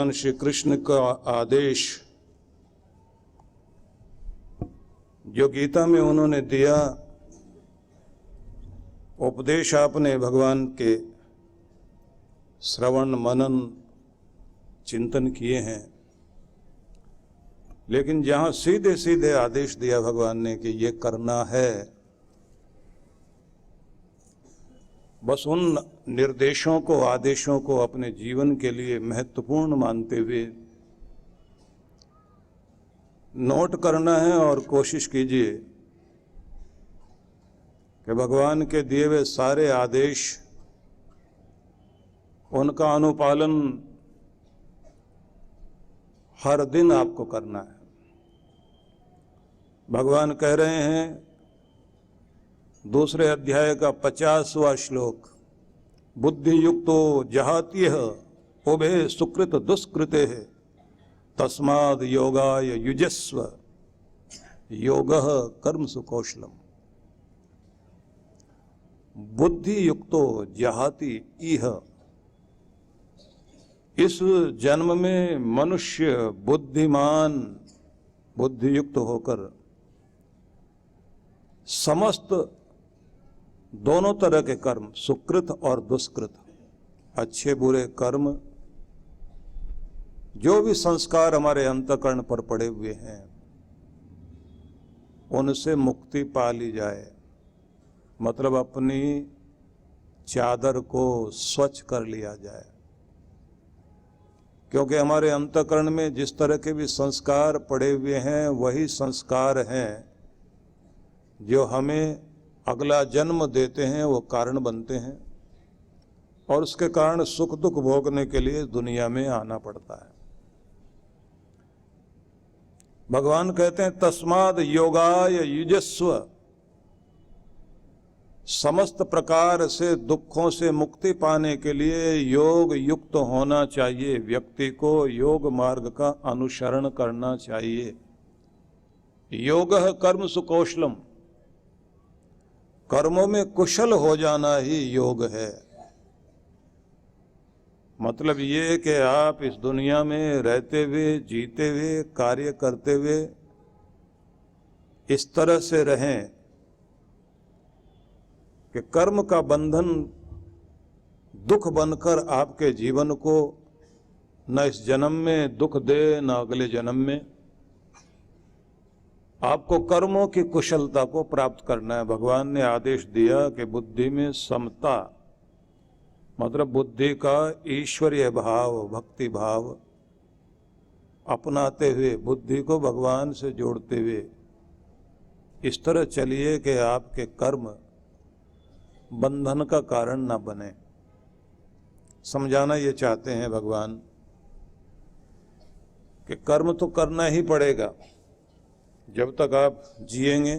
भगवान श्री कृष्ण का आदेश जो गीता में उन्होंने दिया, उपदेश आपने भगवान के श्रवण मनन चिंतन किए हैं, लेकिन जहां सीधे सीधे आदेश दिया भगवान ने कि ये करना है, बस उन निर्देशों को, आदेशों को अपने जीवन के लिए महत्वपूर्ण मानते हुए नोट करना है और कोशिश कीजिए कि भगवान के दिए हुए सारे आदेश, उनका अनुपालन हर दिन आपको करना है। भगवान कह रहे हैं दूसरे अध्याय का 50वां श्लोक, बुद्धि युक्तो जहात्यः उभे सुकृत दुष्कृते तस्माद् योगाय युजस्व योगः कर्मसु कौशलम। बुद्धि युक्तो जहाति इह, इस जन्म में मनुष्य बुद्धिमान, बुद्धियुक्त होकर समस्त दोनों तरह के कर्म, सुकृत और दुष्कृत, अच्छे बुरे कर्म, जो भी संस्कार हमारे अंतःकरण पर पड़े हुए हैं, उनसे मुक्ति पा ली जाए। मतलब अपनी चादर को स्वच्छ कर लिया जाए, क्योंकि हमारे अंतःकरण में जिस तरह के भी संस्कार पड़े हुए हैं, वही संस्कार हैं जो हमें अगला जन्म देते हैं, वो कारण बनते हैं और उसके कारण सुख दुख भोगने के लिए दुनिया में आना पड़ता है। भगवान कहते हैं तस्माद् योगाय युजस्व, समस्त प्रकार से दुखों से मुक्ति पाने के लिए योग युक्त होना चाहिए। व्यक्ति को योग मार्ग का अनुसरण करना चाहिए। योगः कर्मसु कौशलम, कर्मों में कुशल हो जाना ही योग है। मतलब ये कि आप इस दुनिया में रहते हुए, जीते हुए, कार्य करते हुए इस तरह से रहें कि कर्म का बंधन दुख बनकर आपके जीवन को न इस जन्म में दुख दे, न अगले जन्म में। आपको कर्मों की कुशलता को प्राप्त करना है। भगवान ने आदेश दिया कि बुद्धि में समता, मतलब बुद्धि का ईश्वरीय भाव, भक्ति भाव अपनाते हुए, बुद्धि को भगवान से जोड़ते हुए इस तरह चलिए कि आपके कर्म बंधन का कारण ना बने। समझाना ये चाहते हैं भगवान कि कर्म तो करना ही पड़ेगा जब तक आप जिएंगे,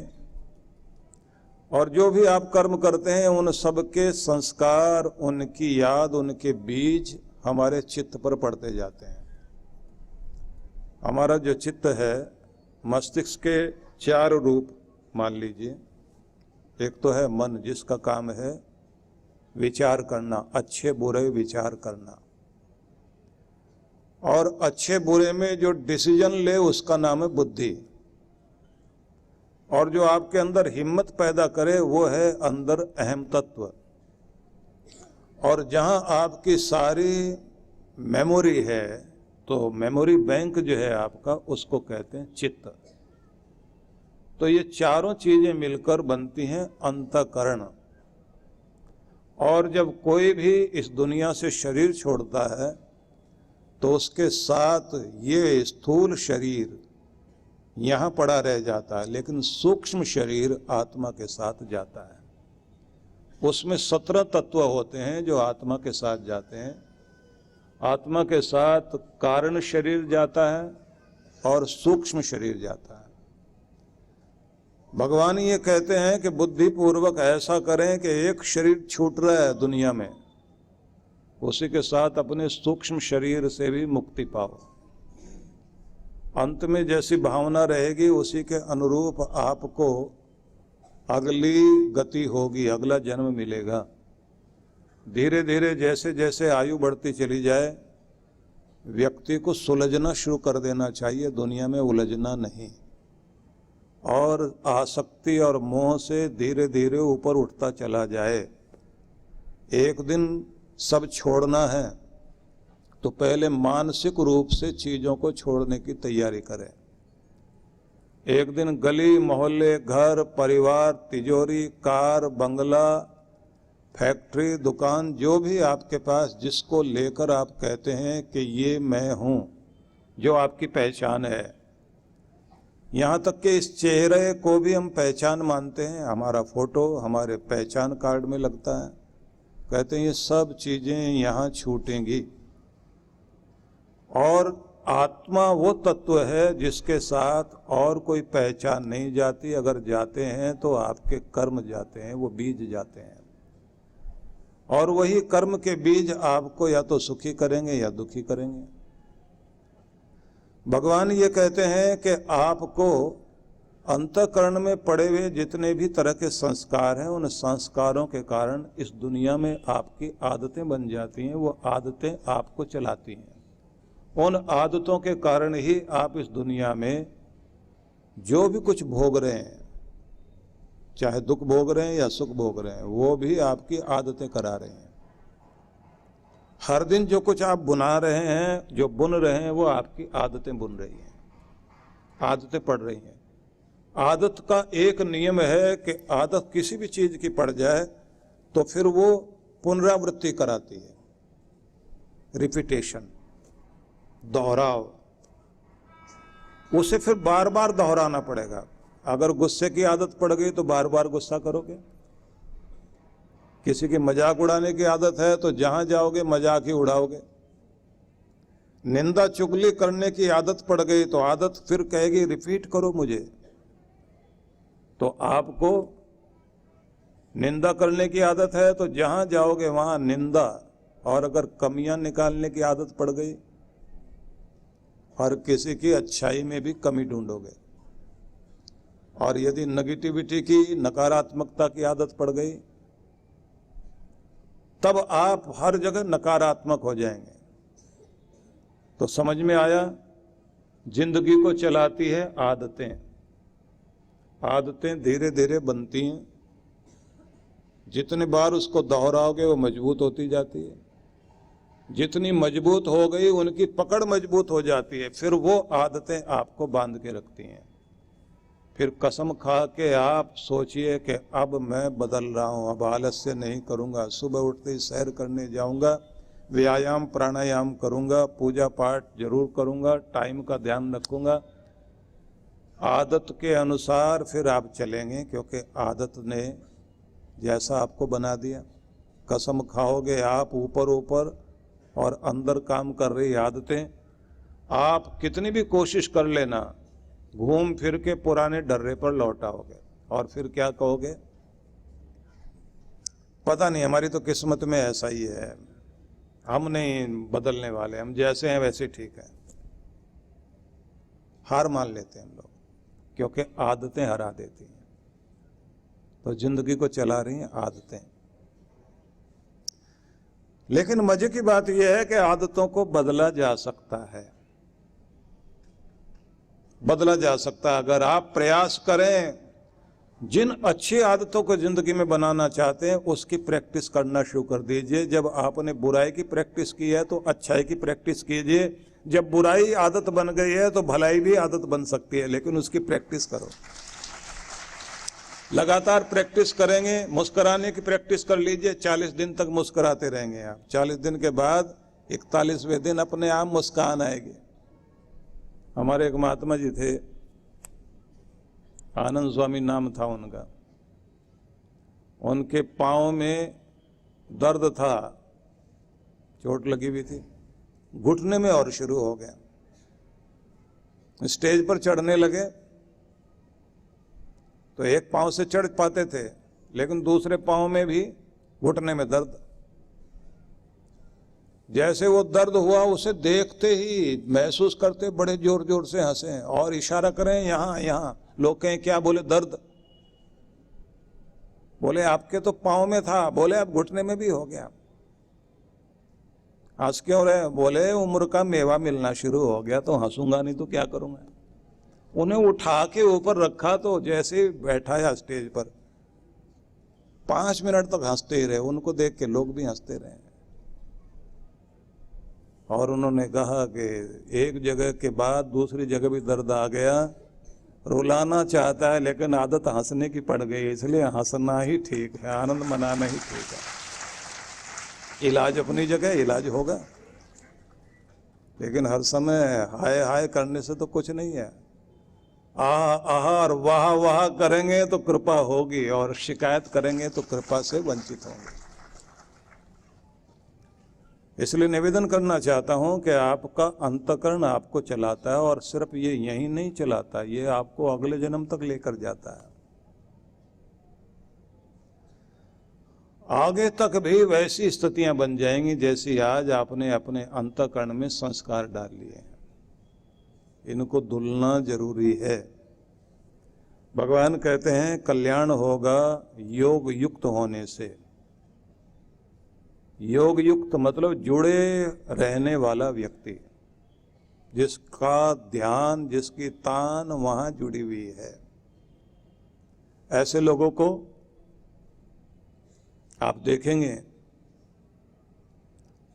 और जो भी आप कर्म करते हैं उन सबके संस्कार, उनकी याद, उनके बीज हमारे चित्त पर पड़ते जाते हैं। हमारा जो चित्त है, मस्तिष्क के 4 रूप मान लीजिए। एक तो है मन, जिसका काम है विचार करना, अच्छे बुरे विचार करना, और अच्छे बुरे में जो डिसीजन ले उसका नाम है बुद्धि। और जो आपके अंदर हिम्मत पैदा करे वो है अंदर अहम तत्व। और जहां आपकी सारी मेमोरी है, तो मेमोरी बैंक जो है आपका, उसको कहते हैं चित्त। तो ये चारों चीजें मिलकर बनती हैं अंतःकरण। और जब कोई भी इस दुनिया से शरीर छोड़ता है तो उसके साथ ये स्थूल शरीर यहाँ पड़ा रह जाता है, लेकिन सूक्ष्म शरीर आत्मा के साथ जाता है। उसमें 17 तत्व होते हैं जो आत्मा के साथ जाते हैं। आत्मा के साथ कारण शरीर जाता है और सूक्ष्म शरीर जाता है। भगवान ये कहते हैं कि बुद्धि पूर्वक ऐसा करें कि एक शरीर छूट रहा है दुनिया में, उसी के साथ अपने सूक्ष्म शरीर से भी मुक्ति पाओ। अंत में जैसी भावना रहेगी उसी के अनुरूप आपको अगली गति होगी, अगला जन्म मिलेगा। धीरे धीरे जैसे जैसे आयु बढ़ती चली जाए व्यक्ति को सुलझना शुरू कर देना चाहिए, दुनिया में उलझना नहीं, और आसक्ति और मोह से धीरे धीरे ऊपर उठता चला जाए। एक दिन सब छोड़ना है तो पहले मानसिक रूप से चीजों को छोड़ने की तैयारी करें। एक दिन गली मोहल्ले, घर परिवार, तिजोरी, कार, बंगला, फैक्ट्री, दुकान, जो भी आपके पास जिसको लेकर आप कहते हैं कि ये मैं हूं, जो आपकी पहचान है, यहाँ तक कि इस चेहरे को भी हम पहचान मानते हैं, हमारा फोटो हमारे पहचान कार्ड में लगता है, कहते हैं ये सब चीजें यहाँ छूटेंगी। और आत्मा वो तत्व है जिसके साथ और कोई पहचान नहीं जाती, अगर जाते हैं तो आपके कर्म जाते हैं, वो बीज जाते हैं, और वही कर्म के बीज आपको या तो सुखी करेंगे या दुखी करेंगे। भगवान ये कहते हैं कि आपको अंतःकरण में पड़े हुए जितने भी तरह के संस्कार हैं, उन संस्कारों के कारण इस दुनिया में आपकी आदतें बन जाती हैं, वो आदतें आपको चलाती हैं। उन आदतों के कारण ही आप इस दुनिया में जो भी कुछ भोग रहे हैं, चाहे दुख भोग रहे हैं या सुख भोग रहे हैं, वो भी आपकी आदतें करा रहे हैं। हर दिन जो कुछ आप बुना रहे हैं, जो बुन रहे हैं, वो आपकी आदतें बुन रही हैं, आदतें पड़ रही हैं। आदत का एक नियम है कि आदत किसी भी चीज की पड़ जाए तो फिर वो पुनरावृत्ति कराती है, रिपीटेशन, दोहराव, उसे फिर बार बार दोहराना पड़ेगा। अगर गुस्से की आदत पड़ गई तो बार बार गुस्सा करोगे, किसी की मजाक उड़ाने की आदत है तो जहां जाओगे मजाक ही उड़ाओगे, निंदा चुगली करने की आदत पड़ गई तो आदत फिर कहेगी रिपीट करो मुझे, तो आपको निंदा करने की आदत है तो जहां जाओगे वहां निंदा, और अगर कमियां निकालने की आदत पड़ गई, हर किसी की अच्छाई में भी कमी ढूंढोगे, और यदि नेगेटिविटी की, नकारात्मकता की आदत पड़ गई तब आप हर जगह नकारात्मक हो जाएंगे। तो समझ में आया, जिंदगी को चलाती है आदतें, आदतें धीरे धीरे बनती हैं, जितनी बार उसको दोहराओगे वो मजबूत होती जाती है, जितनी मजबूत हो गई उनकी पकड़ मजबूत हो जाती है, फिर वो आदतें आपको बांध के रखती हैं। फिर कसम खा के आप सोचिए कि अब मैं बदल रहा हूँ, अब आलस्य नहीं करूँगा, सुबह उठते ही सैर करने जाऊँगा, व्यायाम प्राणायाम करूँगा, पूजा पाठ जरूर करूँगा, टाइम का ध्यान रखूँगा। आदत के अनुसार फिर आप चलेंगे, क्योंकि आदत ने जैसा आपको बना दिया। कसम खाओगे आप ऊपर ऊपर और अंदर काम कर रही आदतें, आप कितनी भी कोशिश कर लेना, घूम फिर के पुराने डर्रे पर लौट आओगे, और फिर क्या कहोगे, पता नहीं हमारी तो किस्मत में ऐसा ही है, हम नहीं बदलने वाले, हम जैसे हैं वैसे ठीक है। हार मान लेते हैं हम लोग, क्योंकि आदतें हरा देती हैं। तो जिंदगी को चला रही हैं आदतें। लेकिन मजे की बात यह है कि आदतों को बदला जा सकता है, बदला जा सकता है अगर आप प्रयास करें। जिन अच्छी आदतों को जिंदगी में बनाना चाहते हैं उसकी प्रैक्टिस करना शुरू कर दीजिए। जब आपने बुराई की प्रैक्टिस की है तो अच्छाई की प्रैक्टिस कीजिए। जब बुराई आदत बन गई है तो भलाई भी आदत बन सकती है, लेकिन उसकी प्रैक्टिस करो। लगातार प्रैक्टिस करेंगे, मुस्कुराने की प्रैक्टिस कर लीजिए, 40 दिन तक मुस्कुराते रहेंगे आप। 40 दिन के बाद 41वें दिन अपने आप मुस्कान आएगी। हमारे एक महात्मा जी थे, आनंद स्वामी नाम था उनका, उनके पाँव में दर्द था, चोट लगी हुई थी, घुटने में और शुरू हो गया। स्टेज पर चढ़ने लगे तो एक पाँव से चढ़ पाते थे, लेकिन दूसरे पाँव में भी घुटने में दर्द। जैसे वो दर्द हुआ, उसे देखते ही महसूस करते बड़े जोर जोर से हंसे और इशारा करें यहाँ यहाँ। लोग कहें क्या? बोले दर्द। बोले आपके तो पाँव में था, बोले अब घुटने में भी हो गया। हंस क्यों रहे? बोले उम्र का मेवा मिलना शुरू हो गया तो हंसूंगा नहीं तो क्या करूंगा। उन्हें उठा के ऊपर रखा तो जैसे बैठाया स्टेज पर 5 मिनट तक हंसते ही रहे। उनको देख के लोग भी हंसते रहे। और उन्होंने कहा कि एक जगह के बाद दूसरी जगह भी दर्द आ गया, रुलाना चाहता है लेकिन आदत हंसने की पड़ गई, इसलिए हंसना ही ठीक है, आनंद मनाना ही ठीक है। इलाज अपनी जगह इलाज होगा, लेकिन हर समय हाय हाय करने से तो कुछ नहीं है। आह और वाह वाह करेंगे तो कृपा होगी, और शिकायत करेंगे तो कृपा से वंचित होंगे। इसलिए निवेदन करना चाहता हूं कि आपका अंतःकरण आपको चलाता है, और सिर्फ ये यही नहीं चलाता, ये आपको अगले जन्म तक लेकर जाता है। आगे तक भी वैसी स्थितियां बन जाएंगी जैसी आज आपने अपने अंतःकरण में संस्कार डाल लिए हैं। इनको धुलना जरूरी है। भगवान कहते हैं कल्याण होगा योग युक्त होने से। योग युक्त मतलब जुड़े रहने वाला व्यक्ति, जिसका ध्यान, जिसकी तान वहां जुड़ी हुई है। ऐसे लोगों को आप देखेंगे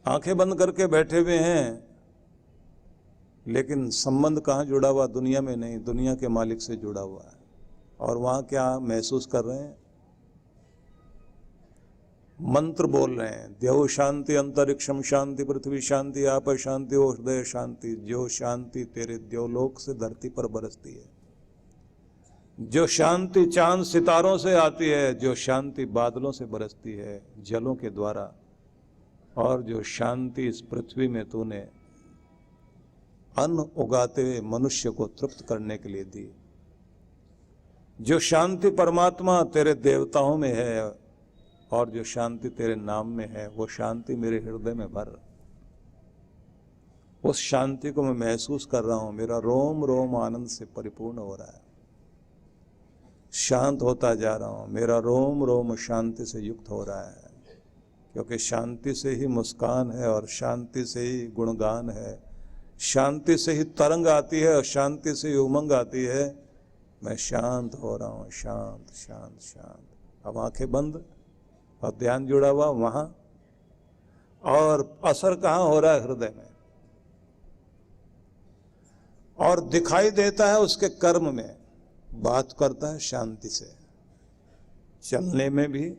आंखें बंद करके बैठे हुए हैं, लेकिन संबंध कहाँ जुड़ा हुआ? दुनिया में नहीं, दुनिया के मालिक से जुड़ा हुआ है। और वहां क्या महसूस कर रहे हैं? मंत्र बोल रहे हैं, द्यौ शांति अंतरिक्षम शांति पृथ्वी शांति आप शांति औषधय शांति। जो शांति तेरे द्योलोक से धरती पर बरसती है, जो शांति चांद सितारों से आती है, जो शांति बादलों से बरसती है जलों के द्वारा, और जो शांति इस पृथ्वी में तूने अन्न उगाते हुए मनुष्य को तृप्त करने के लिए दी, जो शांति परमात्मा तेरे देवताओं में है और जो शांति तेरे नाम में है, वो शांति मेरे हृदय में भर। उस शांति को मैं महसूस कर रहा हूं, मेरा रोम रोम आनंद से परिपूर्ण हो रहा है, शांत होता जा रहा हूं, मेरा रोम रोम शांति से युक्त हो रहा है। क्योंकि शांति से ही मुस्कान है, और शांति से ही गुणगान है, शांति से ही तरंग आती है, और शांति से ही उमंग आती है। मैं शांत हो रहा हूं, शांत शांत शांत। अब आंखें बंद और ध्यान जुड़ा हुआ वहां, और असर कहां हो रहा है? हृदय में। और दिखाई देता है उसके कर्म में। बात करता है शांति से, चलने में भी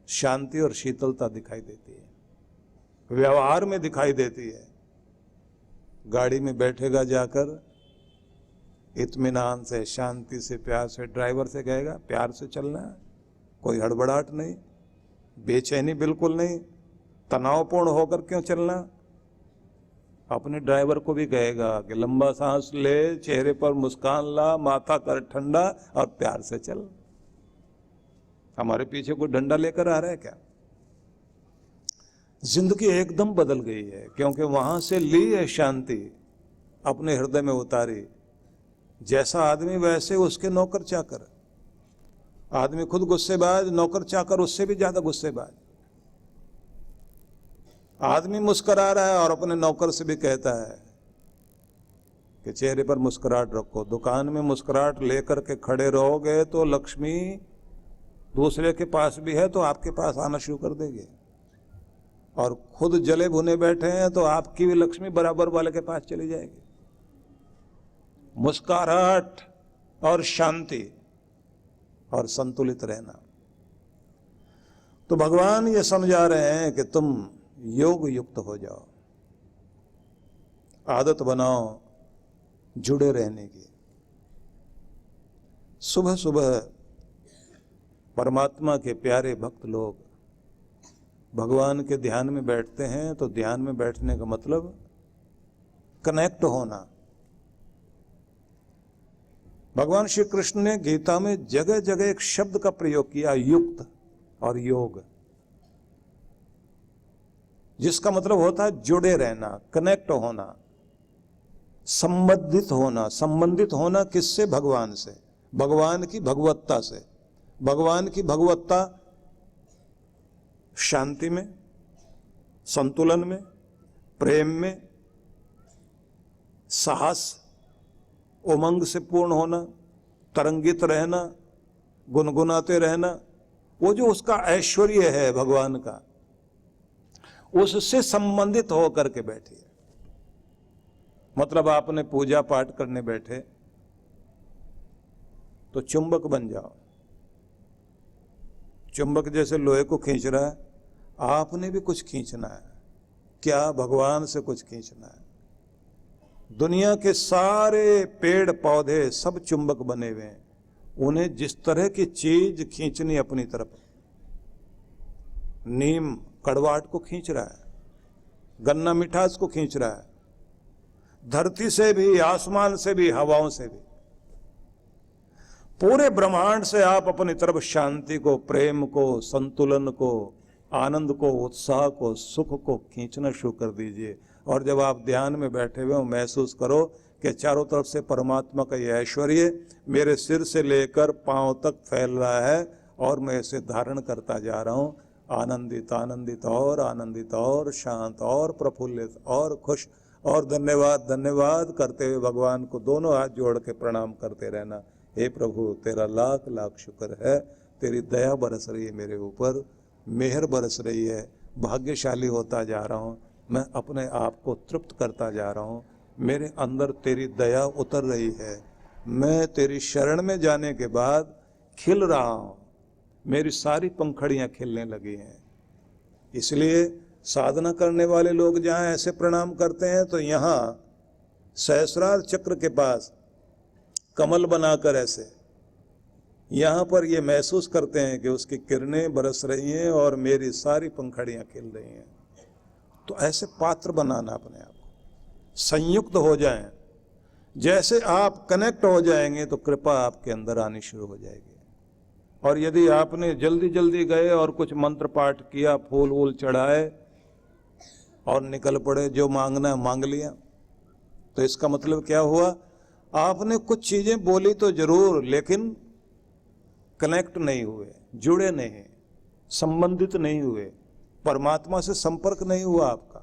शांति और शीतलता दिखाई देती है, व्यवहार में दिखाई देती है। गाड़ी में बैठेगा जाकर इत्मीनान से, शांति से, प्यार से, ड्राइवर से कहेगा प्यार से चलना है, कोई हड़बड़ाहट नहीं, बेचैनी बिल्कुल नहीं, तनावपूर्ण होकर क्यों चलना। अपने ड्राइवर को भी कहेगा कि लंबा सांस ले, चेहरे पर मुस्कान ला, माथा कर ठंडा और प्यार से चल। हमारे पीछे कोई डंडा लेकर आ रहा है क्या? जिंदगी एकदम बदल गई है, क्योंकि वहां से ली है शांति, अपने हृदय में उतारी। जैसा आदमी वैसे उसके नौकर चाकर। आदमी खुद गुस्सेबाज, नौकर चाकर उससे भी ज्यादा गुस्सेबाज। आदमी मुस्कुरा रहा है और अपने नौकर से भी कहता है कि चेहरे पर मुस्कुराहट रखो। दुकान में मुस्कुराहट लेकर के खड़े रहोगे तो लक्ष्मी दूसरे के पास भी है तो आपके पास आना शुरू कर देगी, और खुद जले भुने बैठे हैं तो आपकी भी लक्ष्मी बराबर वाले के पास चली जाएगी। मुस्कुराहट और शांति और संतुलित रहना। तो भगवान ये समझा रहे हैं कि तुम योग युक्त हो जाओ, आदत बनाओ जुड़े रहने की। सुबह सुबह परमात्मा के प्यारे भक्त लोग भगवान के ध्यान में बैठते हैं, तो ध्यान में बैठने का मतलब कनेक्ट होना। भगवान श्री कृष्ण ने गीता में जगह जगह एक शब्द का प्रयोग किया, युक्त और योग, जिसका मतलब होता है जुड़े रहना, कनेक्ट होना, संबंधित होना। संबंधित होना किससे? भगवान से, भगवान की भगवत्ता से। भगवान की भगवत्ता शांति में, संतुलन में, प्रेम में, साहस, उमंग से पूर्ण होना, तरंगित रहना, गुनगुनाते रहना, वो जो उसका ऐश्वर्य है भगवान का, उससे संबंधित होकर के बैठिए। मतलब आपने पूजा पाठ करने बैठे तो चुंबक बन जाओ। चुंबक जैसे लोहे को खींच रहा है, आपने भी कुछ खींचना है। क्या? भगवान से कुछ खींचना है। दुनिया के सारे पेड़ पौधे सब चुंबक बने हुए हैं, उन्हें जिस तरह की चीज खींचनी अपनी तरफ। नीम कड़वाहट को खींच रहा है, गन्ना मिठास को खींच रहा है, धरती से भी, आसमान से भी, हवाओं से भी, पूरे ब्रह्मांड से आप अपनी तरफ शांति को, प्रेम को, संतुलन को, आनंद को, उत्साह को, सुख को खींचना शुरू कर दीजिए। और जब आप ध्यान में बैठे हुए हो, महसूस करो कि चारों तरफ से परमात्मा का यह ऐश्वर्य मेरे सिर से लेकर पांव तक फैल रहा है और मैं इसे धारण करता जा रहा हूँ। आनंदित आनंदित और आनंदित और शांत और प्रफुल्लित और खुश और धन्यवाद धन्यवाद करते हुए भगवान को दोनों हाथ जोड़ के प्रणाम करते रहना। हे प्रभु, तेरा लाख लाख शुक्र है, तेरी दया बरस रही है मेरे ऊपर, मेहर बरस रही है, भाग्यशाली होता जा रहा हूँ, मैं अपने आप को तृप्त करता जा रहा हूँ, मेरे अंदर तेरी दया उतर रही है, मैं तेरी शरण में जाने के बाद खिल रहा हूँ, मेरी सारी पंखड़ियाँ खिलने लगी हैं। इसलिए साधना करने वाले लोग जहाँ ऐसे प्रणाम करते हैं तो यहाँ सहस्रार चक्र के पास कमल बनाकर ऐसे यहाँ पर ये महसूस करते हैं कि उसकी किरणें बरस रही हैं और मेरी सारी पंखड़ियाँ खिल रही हैं। तो ऐसे पात्र बनाना अपने आप को, संयुक्त हो जाएं। जैसे आप कनेक्ट हो जाएंगे तो कृपा आपके अंदर आनी शुरू हो जाएगी। और यदि आपने जल्दी जल्दी गए और कुछ मंत्र पाठ किया, फूल वूल चढ़ाए और निकल पड़े, जो मांगना है मांग लिया, तो इसका मतलब क्या हुआ? आपने कुछ चीजें बोली तो जरूर, लेकिन कनेक्ट नहीं हुए, जुड़े नहीं, संबंधित नहीं हुए, परमात्मा से संपर्क नहीं हुआ आपका।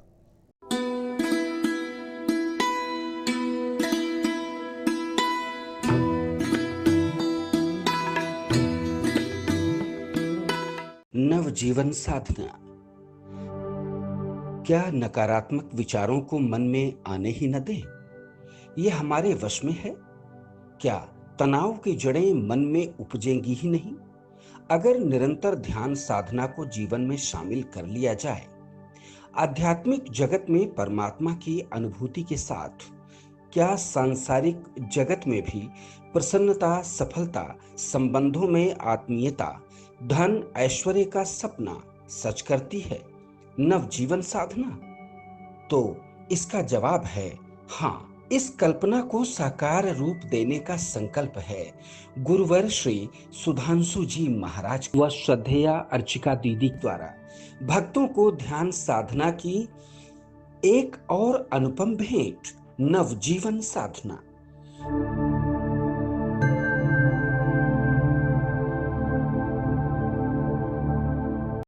नवजीवन साधना। क्या नकारात्मक विचारों को मन में आने ही न दें? ये हमारे वश में है? क्या तनाव की जड़ें मन में उपजेंगी ही नहीं अगर निरंतर ध्यान साधना को जीवन में शामिल कर लिया जाए? आध्यात्मिक जगत में परमात्मा की अनुभूति के साथ क्या सांसारिक जगत में भी प्रसन्नता, सफलता, संबंधों में आत्मीयता, धन, ऐश्वर्य का सपना सच करती है नवजीवन साधना? तो इसका जवाब है हाँ। इस कल्पना को साकार रूप देने का संकल्प है गुरुवर श्री सुधांशु जी महाराज व श्रद्धेया अर्चिका दीदी द्वारा भक्तों को ध्यान साधना की एक और अनुपम भेंट, नवजीवन साधना।